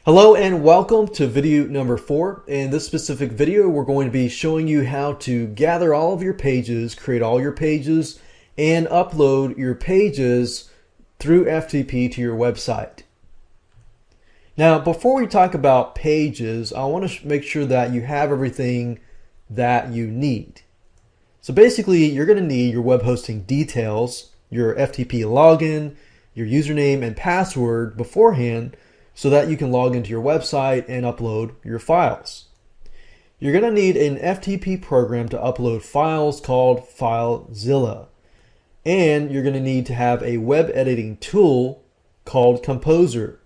Hello and welcome to video number 4. In this specific video, we're going to be showing you how to gather all of your pages, create all your pages, and upload your pages through FTP to your website. Now, before we talk about pages, I want to make sure that you have everything that you need. So basically, you're going to need your web hosting details, your FTP login, your username and password beforehand, so that you can log into your website and upload your files. You're going to need an FTP program to upload files called FileZilla. And you're going to need to have a web editing tool called Composer.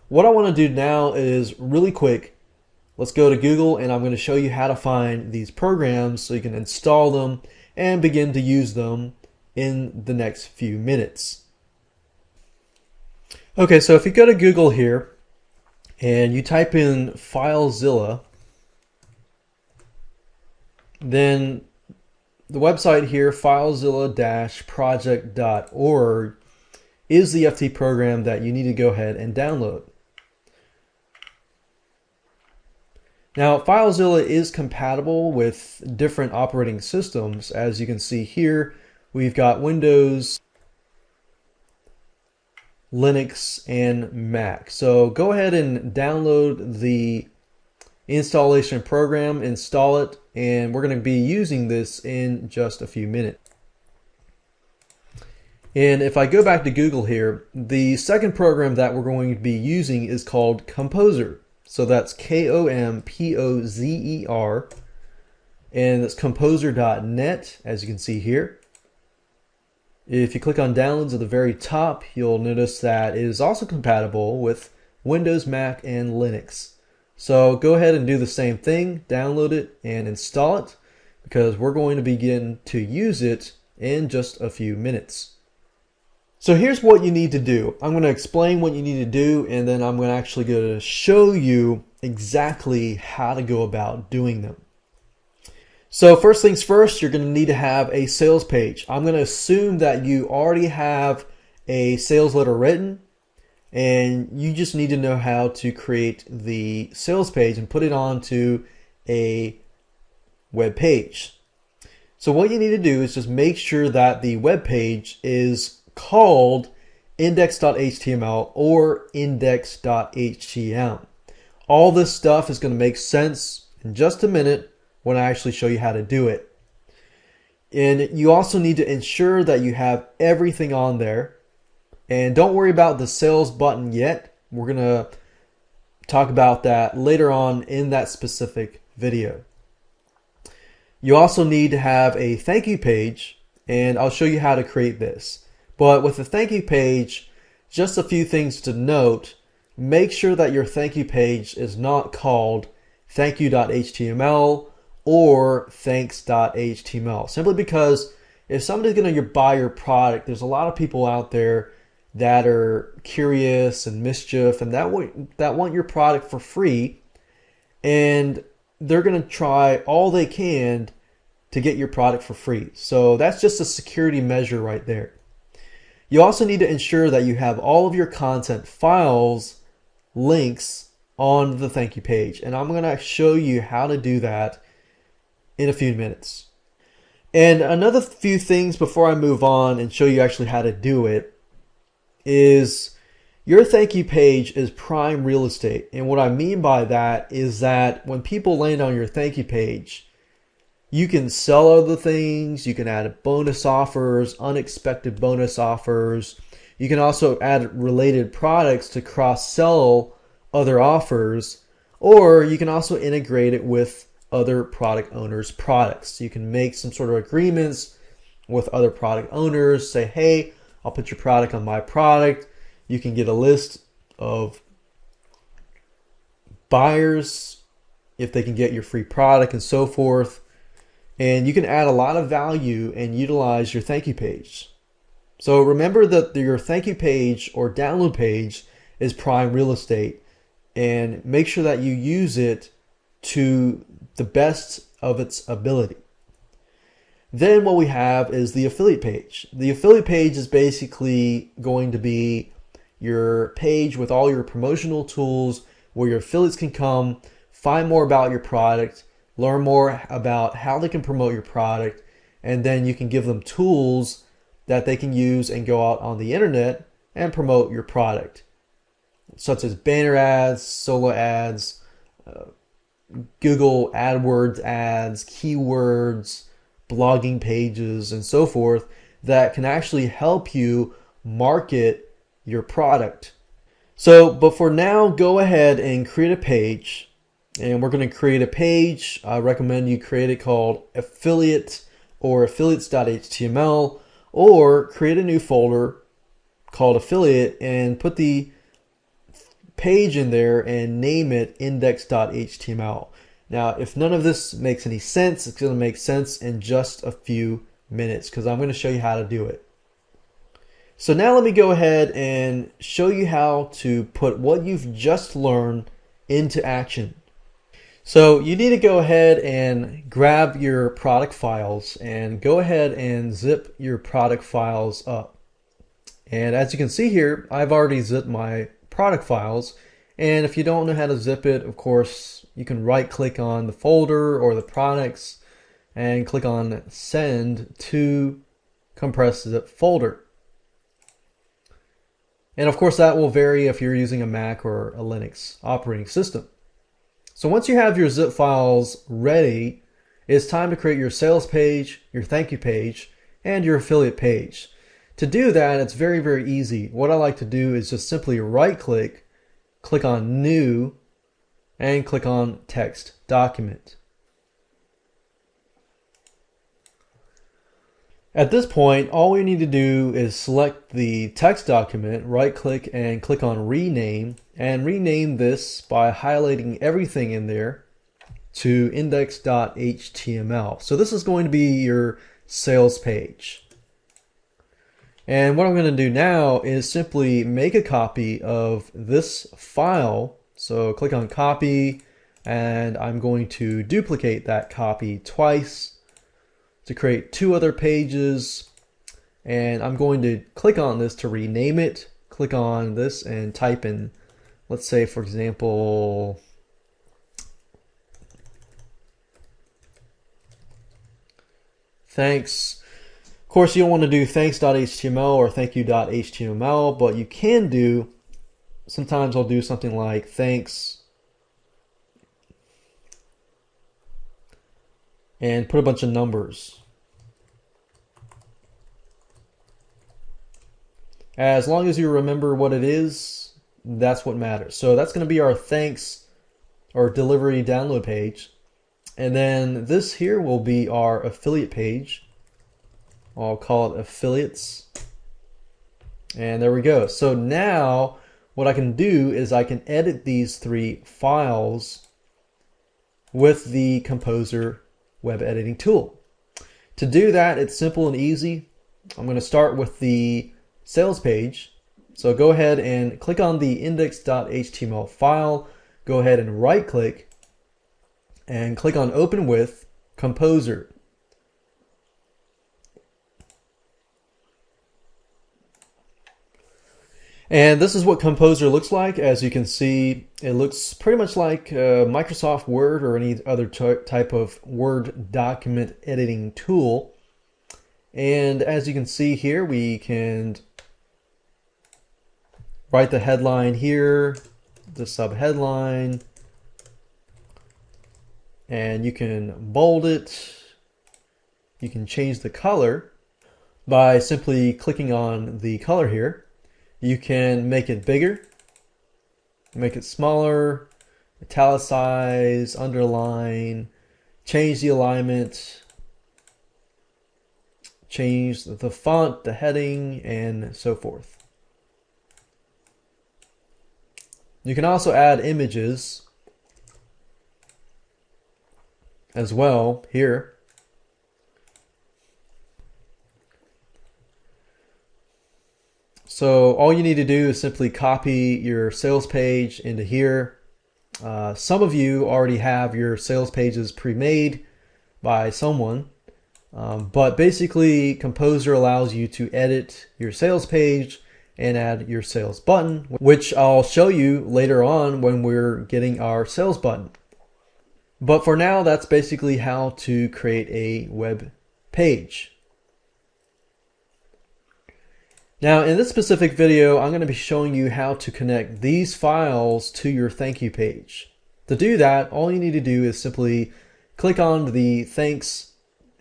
What I want to do now is really quick. Let's go to Google and I'm going to show you how to find these programs so you can install them and begin to use them in the next few minutes. Okay, so if you go to Google here and you type in FileZilla, then the website here, filezilla-project.org, is the FTP program that you need to go ahead and download. Now, FileZilla is compatible with different operating systems. As you can see here, we've got Windows, Linux, and Mac. So go ahead and download the installation program, install it, and we're going to be using this in just a few minutes. And if I go back to Google here, the second program that we're going to be using is called Composer. So that's Kompozer, and that's composer.net, as you can see here. If you click on downloads at the very top, you'll notice that it is also compatible with Windows, Mac, and Linux. So go ahead and do the same thing, download it and install it, because we're going to begin to use it in just a few minutes. So here's what you need to do. I'm going to explain what you need to do, and then I'm going to actually go to show you exactly how to go about doing them. So first things first, you're going to need to have a sales page. I'm going to assume that you already have a sales letter written and you just need to know how to create the sales page and put it onto a web page. So what you need to do is just make sure that the web page is called index.html or index.htm. All this stuff is going to make sense in just a minute when I actually show you how to do it. And you also need to ensure that you have everything on there. And don't worry about the sales button yet. We're going to talk about that later on in that specific video. You also need to have a thank you page, and I'll show you how to create this. But with the thank you page, just a few things to note. Make sure that your thank you page is not called thankyou.html or thanks.html, simply because if somebody's going to buy your product, there's a lot of people out there that are curious and mischief and that want your product for free, and they're going to try all they can to get your product for free. So that's just a security measure right there. You also need to ensure that you have all of your content files links on the thank you page, and I'm going to show you how to do that in a few minutes. And another few things before I move on and show you actually how to do it is your thank you page is prime real estate. And what I mean by that is that when people land on your thank you page, you can sell other things, you can add bonus offers, unexpected bonus offers. You can also add related products to cross-sell other offers, or you can also integrate it with other product owners' products. You can make some sort of agreements with other product owners, say, hey, I'll put your product on my product. You can get a list of buyers if they can get your free product and so forth. And you can add a lot of value and utilize your thank you page. So remember that your thank you page or download page is prime real estate, and make sure that you use it to the best of its ability. Then what we have is the affiliate page. The affiliate page is basically going to be your page with all your promotional tools where your affiliates can come, find more about your product, learn more about how they can promote your product, and then you can give them tools that they can use and go out on the internet and promote your product, such as banner ads, solo ads, Google AdWords ads, keywords, blogging pages, and so forth that can actually help you market your product. So, but for now, go ahead and create a page. And we're going to create a page. I recommend you create it called affiliate or affiliates.html, or create a new folder called affiliate and put the page in there and name it index.html. Now, if none of this makes any sense, it's going to make sense in just a few minutes because I'm going to show you how to do it. So now let me go ahead and show you how to put what you've just learned into action. So you need to go ahead and grab your product files and go ahead and zip your product files up. And as you can see here, I've already zipped my product files. And if you don't know how to zip it, of course, you can right click on the folder or the products and click on send to compressed zip folder. And of course that will vary if you're using a Mac or a Linux operating system. So once you have your zip files ready, it's time to create your sales page, your thank you page, and your affiliate page. To do that, it's very, very easy. What I like to do is just simply right click, click on new, and click on text document. At this point, all we need to do is select the text document, right click and click on rename, and rename this by highlighting everything in there to index.html. So this is going to be your sales page. And what I'm going to do now is simply make a copy of this file. So click on copy, and I'm going to duplicate that copy twice to create two other pages, and I'm going to click on this to rename it. Click on this and type in, let's say for example, thanks. Of course you don't want to do thanks.html or thankyou.html, but you can do, sometimes I'll do something like thanks and put a bunch of numbers. As long as you remember what it is, that's what matters. So that's going to be our thanks or delivery download page. And then this here will be our affiliate page. I'll call it affiliates. And there we go. So now what I can do is I can edit these three files with the Composer web editing tool. To do that, it's simple and easy. I'm going to start with the sales page. So go ahead and click on the index.html file. Go ahead and right click and click on open with Composer. And this is what Composer looks like. As you can see, it looks pretty much like Microsoft Word or any other type of Word document editing tool. And as you can see here, we can write the headline here, the subheadline, and you can bold it. You can change the color by simply clicking on the color here. You can make it bigger, make it smaller, italicize, underline, change the alignment, change the font, the heading, and so forth. You can also add images as well here. So all you need to do is simply copy your sales page into here. Some of you already have your sales pages pre-made by someone, but basically Composer allows you to edit your sales page and add your sales button, which I'll show you later on when we're getting our sales button. But for now, that's basically how to create a web page. Now, in this specific video, I'm going to be showing you how to connect these files to your thank you page. To do that, all you need to do is simply click on the thanks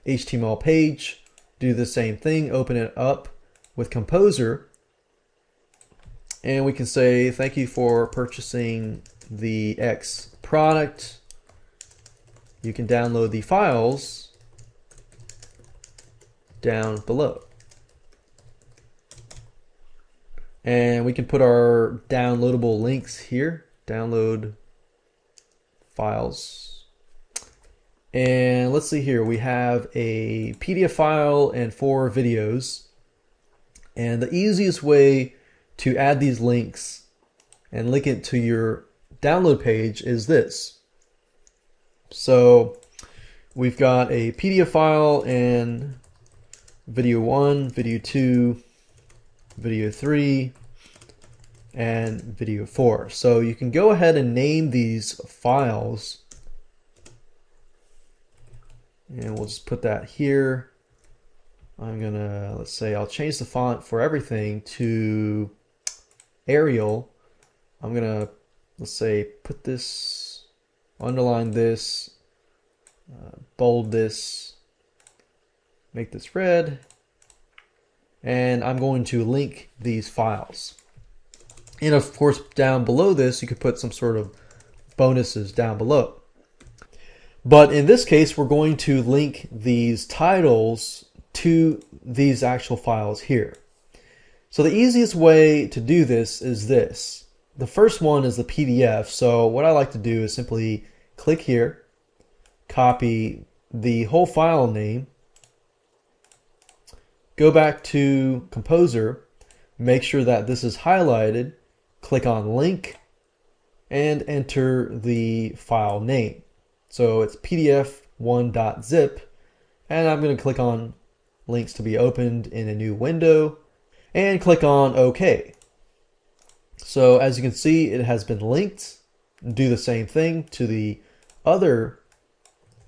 HTML page, do the same thing, open it up with Composer, and we can say thank you for purchasing the X product. You can download the files down below. And we can put our downloadable links here, download files. And let's see here, we have a PDF file and 4 videos. And the easiest way to add these links and link it to your download page is this. So we've got a PDF file and video 1, video 2, video 3, and video 4. So you can go ahead and name these files, and we'll just put that here. I'm gonna, let's say I'll change the font for everything to Arial. I'm gonna, let's say, put this, underline this, bold this, make this red, and I'm going to link these files. And of course, down below this, you could put some sort of bonuses down below. But in this case, we're going to link these titles to these actual files here. So the easiest way to do this is this. The first one is the PDF. So what I like to do is simply click here, copy the whole file name, go back to Composer, make sure that this is highlighted, click on link, and enter the file name. So it's pdf1.zip, and I'm going to click on links to be opened in a new window, and click on OK. So as you can see, it has been linked. Do the same thing to the other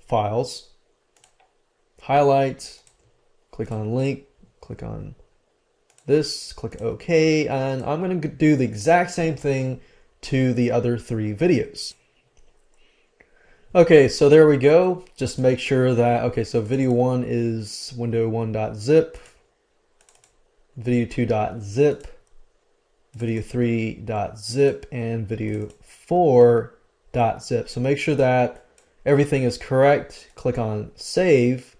files. Highlight, click on link, click on this, click OK, and I'm going to do the exact same thing to the other 3 videos. Okay, so there we go. Just make sure that, okay, so video 1 is window1.zip, video 2.zip, video 3.zip, and video 4.zip. So make sure that everything is correct. Click on save.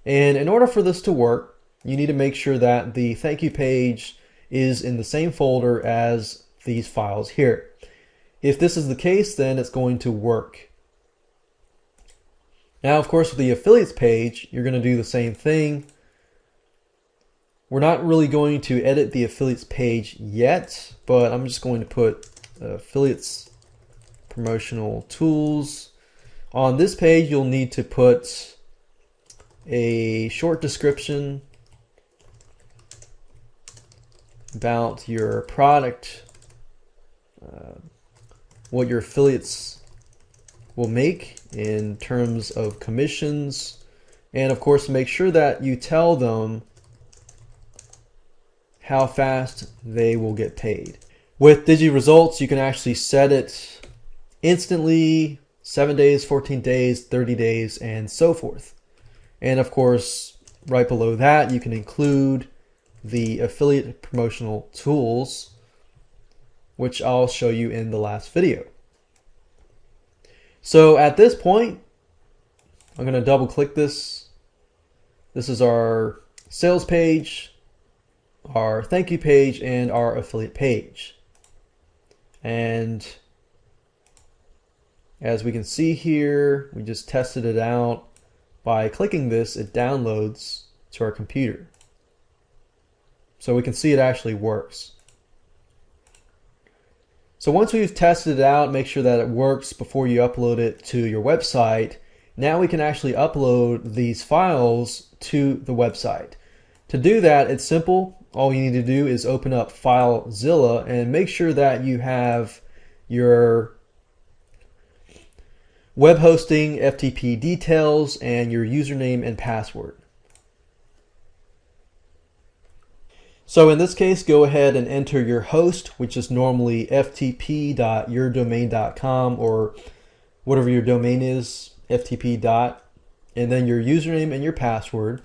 And in order for this to work, you need to make sure that the thank you page is in the same folder as these files here. If this is the case, then it's going to work. Now, of course, with the affiliates page, you're going to do the same thing. We're not really going to edit the affiliates page yet, but I'm just going to put affiliates promotional tools. On this page, you'll need to put a short description about your product, what your affiliates will make in terms of commissions, and of course make sure that you tell them how fast they will get paid. With DigiResults, you can actually set it instantly, 7 days, 14 days, 30 days, and so forth. And of course, right below that, you can include the affiliate promotional tools, which I'll show you in the last video. So at this point, I'm going to double click this. This is our sales page, our thank you page, and our affiliate page. And as we can see here, we just tested it out. By clicking this, it downloads to our computer. So we can see it actually works. So once we've tested it out, make sure that it works before you upload it to your website. Now we can actually upload these files to the website. To do that, it's simple. all you need to do is open up FileZilla and make sure that you have your web hosting FTP details and your username and password. So in this case, go ahead and enter your host, which is normally ftp.yourdomain.com or whatever your domain is, ftp. And then your username and your password.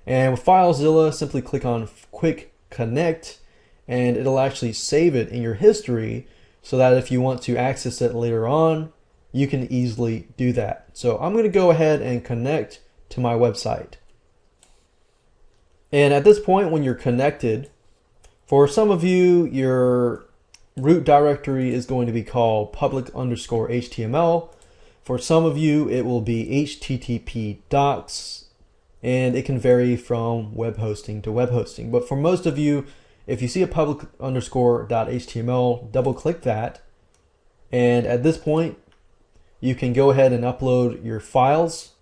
And with FileZilla, simply click on Quick Connect, and it'll actually save it in your history so that if you want to access it later on, you can easily do that. So I'm going to go ahead and connect to my website. And at this point, when you're connected, for some of you, your root directory is going to be called public_HTML. For some of you, it will be HTTP docs, and it can vary from web hosting to web hosting. But for most of you, if you see a public_.html, double click that. And at this point, you can go ahead and upload your files.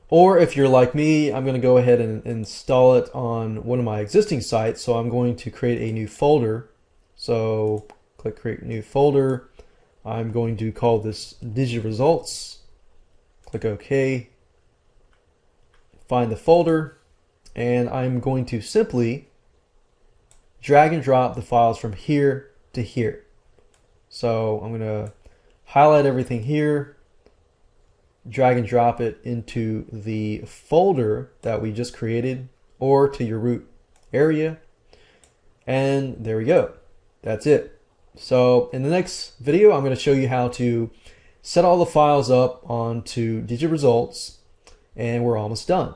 Or if you're like me, I'm going to go ahead and install it on one of my existing sites. So I'm going to create a new folder. So click Create New Folder. I'm going to call this DigiResults. Click OK. Find the folder. And I'm going to simply drag and drop the files from here to here. So I'm going to highlight everything here, drag and drop it into the folder that we just created or to your root area. And there we go. That's it. So in the next video, I'm going to show you how to set all the files up onto DigiResults, and we're almost done.